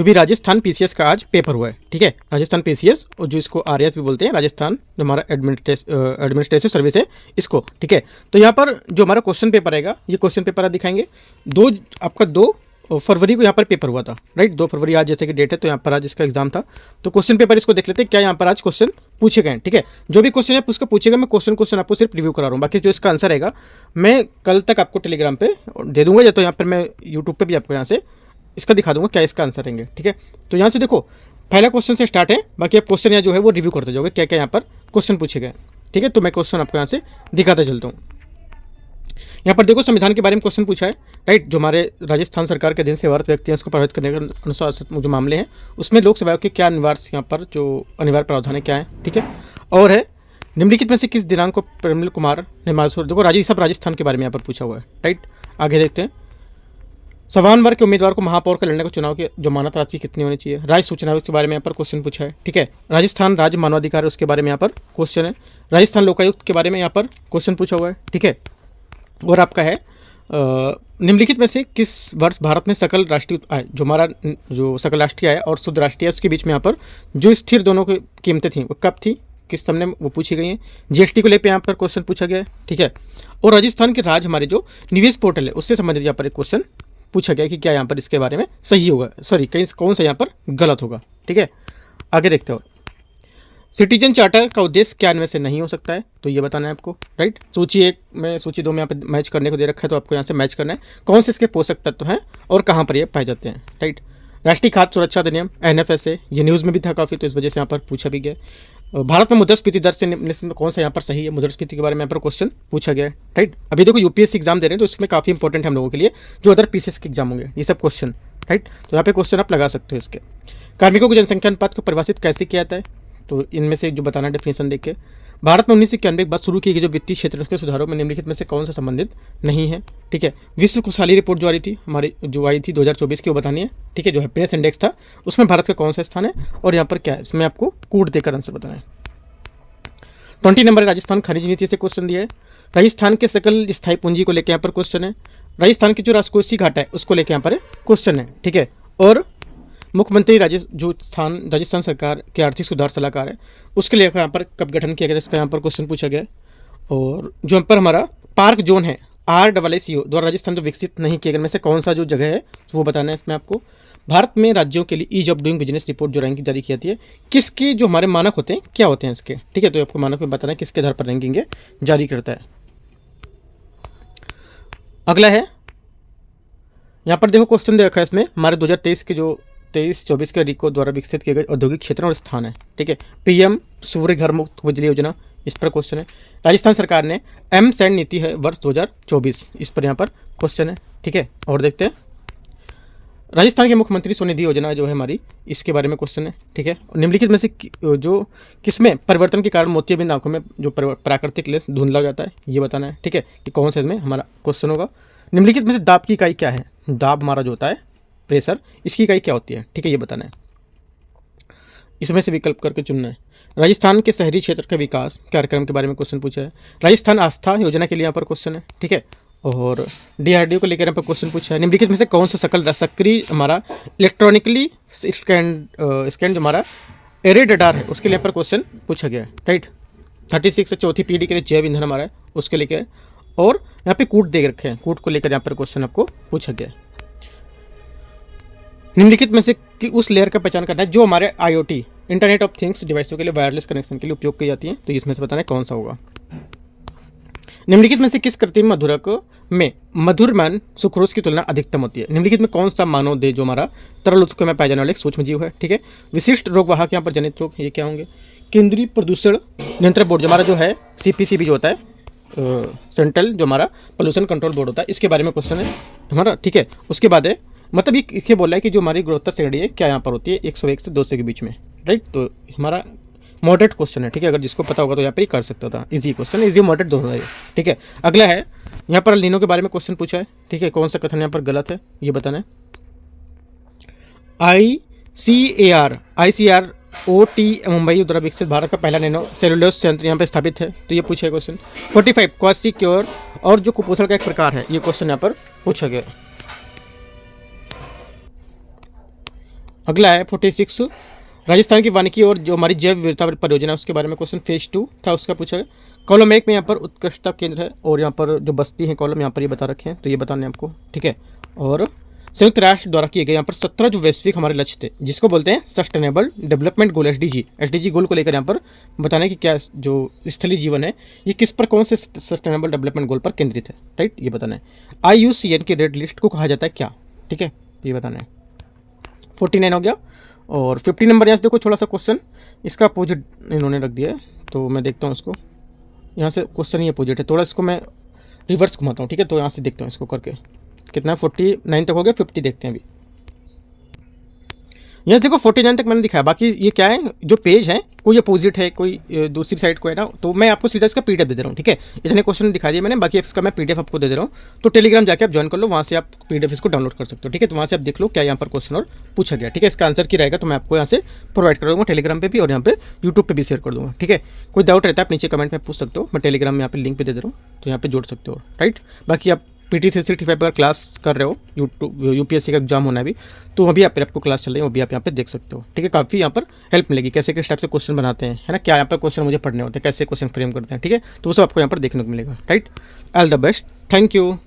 जो भी राजस्थान पीसीएस का आज पेपर हुआ है, ठीक है, राजस्थान पीसीएस और जो इसको आरएस भी बोलते हैं, राजस्थान जो हमारा एडमिनिस्ट्रेटिव सर्विस है इसको, ठीक है। तो यहाँ पर जो हमारा क्वेश्चन पेपर आएगा, ये क्वेश्चन पेपर आप दिखाएंगे। आपका 2 फरवरी को यहाँ पर पेपर हुआ था, राइट। 2 फरवरी आज जैसे कि डेट है, तो यहाँ पर आज इसका एग्जाम था। तो क्वेश्चन पेपर इसको देख लेते हैं, क्या यहाँ पर आज क्वेश्चन पूछे गए हैं, ठीक है। जो भी क्वेश्चन है उसका पूछेगा, मैं क्वेश्चन आपको सिर्फ रिव्यू करा रहा हूँ। बाकी जो इसका आंसर रहेगा मैं कल तक आपको टेलीग्राम पे दे दूंगा, या तो यहाँ पर मैं यूट्यूब पे भी आपको यहाँ से इसका दिखा दूंगा क्या इसका आंसर रहेंगे, ठीक है। तो यहाँ से देखो, पहला क्वेश्चन से स्टार्ट है, बाकी आप क्वेश्चन यहाँ जो है वो रिव्यू करते जाओगे, क्या क्या यहाँ पर क्वेश्चन पूछे गए, ठीक है। तो मैं क्वेश्चन आपको यहाँ से दिखाता चलता हूँ। यहाँ पर देखो, संविधान के बारे में क्वेश्चन पूछा है, राइट। जो हमारे राजस्थान सरकार के अधीन सेवारत व्यक्ति हैं उसको प्रभावित करने के अनुशासित जो मामले हैं, उसमें लोक सेवाओं के क्या अनिवार्य यहाँ पर जो अनिवार्य प्रावधान है क्या है, ठीक है। और है निम्नलिखित में से किस दिनांक को प्रेमल कुमार ने देखो सब राजस्थान के बारे में यहाँ पर पूछा हुआ है, राइट। आगे देखते हैं। समान वर्ग के उम्मीदवार को महापौर का लड़ने को चुनाव की जमानत राशि कितनी होनी चाहिए, राज्य सूचना आयोग के बारे में यहाँ पर क्वेश्चन पूछा है, ठीक है। राजस्थान राज्य मानवाधिकार उसके बारे में यहाँ पर क्वेश्चन है। राजस्थान लोकायुक्त के बारे में यहाँ पर क्वेश्चन पूछा हुआ है, ठीक है। और आपका है निम्नलिखित में से किस वर्ष भारत में सकल राष्ट्रीय आय, जो हमारा जो सकल राष्ट्रीय आय और शुद्ध राष्ट्रीय आय उसके बीच में यहाँ पर जो स्थिर दोनों की कीमतें थी वो कब थी, किस समय वो पूछी गई हैं। जीएसटी को लेकर यहाँ पर क्वेश्चन पूछा गया है, ठीक है। और राजस्थान के राज्य हमारे जो निवेश पोर्टल है उससे संबंधित यहाँ पर एक क्वेश्चन पूछा गया कि क्या यहाँ पर इसके बारे में सही होगा, सॉरी कहीं कौन सा यहाँ पर गलत होगा, ठीक है। आगे देखते हो। सिटीजन चार्टर का उद्देश्य क्या इनमें से नहीं हो सकता है, तो ये बताना है आपको, राइट। सूची 1 में सूची 2 में यहाँ पर मैच करने को दे रखा है, तो आपको यहाँ से मैच करना है कौन से इसके पोषक तत्व हैं और कहाँ पर ये पाए जाते हैं, राइट। राष्ट्रीय खाद्य सुरक्षा अधिनियम एनएफएसए, ये न्यूज़ में भी था काफ़ी, तो इस वजह से यहाँ पर पूछा भी गया। भारत में मुद्रास्फीति दर से निम्नलिखित में कौन सा यहाँ पर सही है, मुद्रास्फीति के बारे में यहाँ पर क्वेश्चन पूछा गया है, राइट। अभी देखो यूपीएससी एग्जाम दे रहे हैं, तो इसमें काफ़ी इंपॉर्टेंट है हम लोगों के लिए, जो अदर पीसीएस के एग्जाम होंगे ये सब क्वेश्चन, राइट। तो यहाँ पे क्वेश्चन आप लगा सकते हो इसके। कार्मिकों की जनसंख्या अनुपात को परिभाषित कैसे किया जाता है, तो इनमें से जो बताना डेफिनेशन देख के। भारत में 1991 के बाद शुरू की गई जो वित्तीय क्षेत्र उसके सुधारों में निम्नलिखित में से कौन सा संबंधित नहीं है, ठीक है। विश्व खुशहाली रिपोर्ट जो आ रही थी हमारी, जो आई थी 2024 की, वो बतानी है, ठीक है। जो हैप्पीनेस इंडेक्स था उसमें भारत का कौन सा स्थान है और यहाँ पर क्या है, इसमें आपको कोड देकर आंसर बताना है। 20 नंबर राजस्थान खनिज नीति से क्वेश्चन दिया है। राजस्थान के सकल स्थायी पूंजी को लेकर यहाँ पर क्वेश्चन है। राजस्थान की जो राजकोषीय घाटा है उसको लेकर यहाँ पर क्वेश्चन है, ठीक है। और मुख्यमंत्री राजस्थान सरकार के आर्थिक सुधार सलाहकार है, उसके लिए यहाँ पर कब गठन किया गया, इसका यहाँ पर क्वेश्चन पूछा गया है। और जो यहाँ पर हमारा पार्क जोन है RSSO द्वारा राजस्थान जो विकसित नहीं किया गया में से कौन सा जो जगह है वो बताना है इसमें आपको। भारत में राज्यों के लिए ease of doing business report जो रैंकिंग जारी की जाती है, किसके जो हमारे मानक होते हैं क्या होते हैं इसके, ठीक है। तो आपको मानक में बताना है किसके आधार पर रैंकिंग जारी करता है। अगला है, यहाँ पर देखो क्वेश्चन दे रखा है इसमें हमारे 2023 के जो 23-24 के रिको द्वारा विकसित किए गए औद्योगिक क्षेत्र और स्थान है, ठीक है। PM सूर्य घर मुक्त बिजली योजना, इस पर क्वेश्चन है। राजस्थान सरकार ने एमसैंड नीति है वर्ष 2024, इस पर यहाँ पर क्वेश्चन है, ठीक है। और देखते हैं राजस्थान के मुख्यमंत्री स्वनिधि योजना जो है हमारी, इसके बारे में क्वेश्चन है, ठीक है। निम्नलिखित में से जो किसमें परिवर्तन के कारण मोतियाबिंद आंखों में जो प्राकृतिक लेंस धुंधला हो जाता है, ये बताना है, ठीक है, कि कौन सा इसमें हमारा क्वेश्चन होगा। निम्नलिखित में से दाब की इकाई क्या है, दाब हमारा जो होता है प्रेशर, इसकी इकाई क्या होती है, ठीक है, ये बताना है। इसमें से विकल्प करके चुनना है। राजस्थान के शहरी क्षेत्र के विकास कार्यक्रम के बारे में क्वेश्चन पूछा है। राजस्थान आस्था योजना के लिए यहाँ पर क्वेश्चन है, ठीक है। और DRDO को लेकर यहाँ पर क्वेश्चन पूछा है। निम्नलिखित में से कौन सा सकल सक्रिय हमारा इलेक्ट्रॉनिकली स्कैन जो हमारा एरे रडार है उसके लिए यहाँ पर क्वेश्चन पूछा गया है, राइट। 36 से चौथी पीढ़ी के लिए जैव ईंधन हमारा है उसके लेकर। और यहाँ पे कूट दे रखे हैं, कूट को लेकर यहाँ पर क्वेश्चन आपको पूछा गया है। निम्नलिखित में से कि उस लेयर का पहचान करना है जो हमारे IoT इंटरनेट ऑफ थिंग्स डिवाइसों के लिए वायरलेस कनेक्शन के लिए उपयोग की जाती है, तो इसमें से बताना है कौन सा होगा। निम्नलिखित में से किस कृत्रिम मधुरक में मधुरमान सुक्रोज की तुलना अधिकतम होती है, निम्नलिखित में कौन सा मानव देह जो हमारा तरल उत्सों में पाए जाने वाले एक सूक्ष्म जीव है, ठीक है। विशिष्ट रोगवाहक यहाँ पर जनित रोग ये क्या होंगे। केंद्रीय प्रदूषण नियंत्रण बोर्ड जो हमारा जो है CPCB जो होता है, सेंट्रल जो हमारा पोल्यूशन कंट्रोल बोर्ड होता है, इसके बारे में क्वेश्चन है हमारा, ठीक है। उसके बाद है मतलब ये इसके बोला है कि जो हमारी गुणवत्ता श्रेणी है क्या यहाँ पर होती है 101 से 200 के बीच में, राइट। तो हमारा मॉडरेट क्वेश्चन है, ठीक है। अगर जिसको पता होगा तो यहाँ पर ही कर सकता था। इजी क्वेश्चन, इजी मॉडरेट दोनों है, ठीक है। अगला है यहाँ पर लीनो के बारे में क्वेश्चन पूछा है, ठीक है। कौन सा कथन यहाँ पर गलत है ये बताना है। ICAR-OT मुंबई द्वारा विकसित भारत का पहला नैनो सेलुलोज संयंत्र यहाँ पर स्थापित है, तो ये पूछा है क्वेश्चन। 45 क्वासी-क्योर और जो कुपोषण का एक प्रकार है, ये क्वेश्चन यहाँ पर पूछा गया। अगला है 46, राजस्थान की वानिकी और जो हमारी जैव विविधता परियोजना है उसके बारे में क्वेश्चन फेज 2 था, उसका पूछा है। कॉलम 1 में यहाँ पर उत्कृष्टता केंद्र है और यहाँ पर जो बस्ती है कॉलम यहाँ पर ये बता रखे हैं, तो ये बताने आपको, ठीक है। और संयुक्त राष्ट्र द्वारा किए गए यहाँ पर 17 जो वैश्विक हमारे लक्ष्य थे, जिसको बोलते हैं सस्टेनेबल डेवलपमेंट गोल, एसडीजी गोल को लेकर यहाँ पर बताना है कि क्या जो स्थलीय जीवन है ये किस पर, कौन से सस्टेनेबल डेवलपमेंट गोल पर केंद्रित है, राइट, ये बताना है। IUCN की रेड लिस्ट को कहा जाता है क्या, ठीक है, ये बताना है। 49 हो गया। और 50 नंबर यहाँ से देखो, थोड़ा सा क्वेश्चन इसका अपोजिट इन्होंने रख दिया है, तो मैं देखता हूँ इसको। यहाँ से क्वेश्चन ही अपोजिट है, थोड़ा इसको मैं रिवर्स घुमाता हूँ, ठीक है। तो यहाँ से देखता हूँ इसको करके कितना, 49 तक हो गया, 50 देखते हैं अभी। यहाँ देखो 49 तक मैंने दिखाया, बाकी ये क्या है, जो पेज है कोई अपोजिट है, कोई दूसरी साइड को है ना, तो मैं आपको सीधा इसका PDF दे दे रहा हूँ, ठीक है। इतने क्वेश्चन दिखा दिए मैंने, बाकी इसका मैं PDF आपको दे दे रहा हूँ। तो टेलीग्राम जाके आप ज्वाइन कर लो, वहाँ से आप PDF इसको डाउनलोड कर सकते हो, ठीक है। तो वहाँ से आप देख लो क्या यहाँ पर क्वेश्चन और पूछा गया, ठीक है। इसका आंसर क्या रहेगा तो मैं आपको यहाँ से प्रोवाइड कर दूँगा टेलीग्राम पे भी, और यहाँ पे यूट्यूब पे भी शेयर कर दूँगा, ठीक है। कोई डाउट रहता है आप नीचे कमेंट में पूछ सकते हो, मैं टेलीग्राम में यहाँ पे लिंक पे दे दे रहा हूँ, तो यहाँ पे जोड़ सकते हो, राइट। बाकी आप PT 365 पर क्लास कर रहे हो, यूट्यूब UPSC का एग्जाम होना है अभी, तो वहाँ भी आपको क्लास चल रही है, वो भी आप यहाँ पे देख सकते हो, ठीक है। काफ़ी यहाँ पर हेल्प मिलेगी, कैसे किस टाइप से क्वेश्चन बनाते हैं, है ना, क्या यहाँ पर क्वेश्चन मुझे पढ़ने होते हैं, कैसे क्वेश्चन फ्रेम करते हैं, ठीक है। तो वो सब आपको यहाँ पर देखने को मिलेगा, right. All the best, thank you.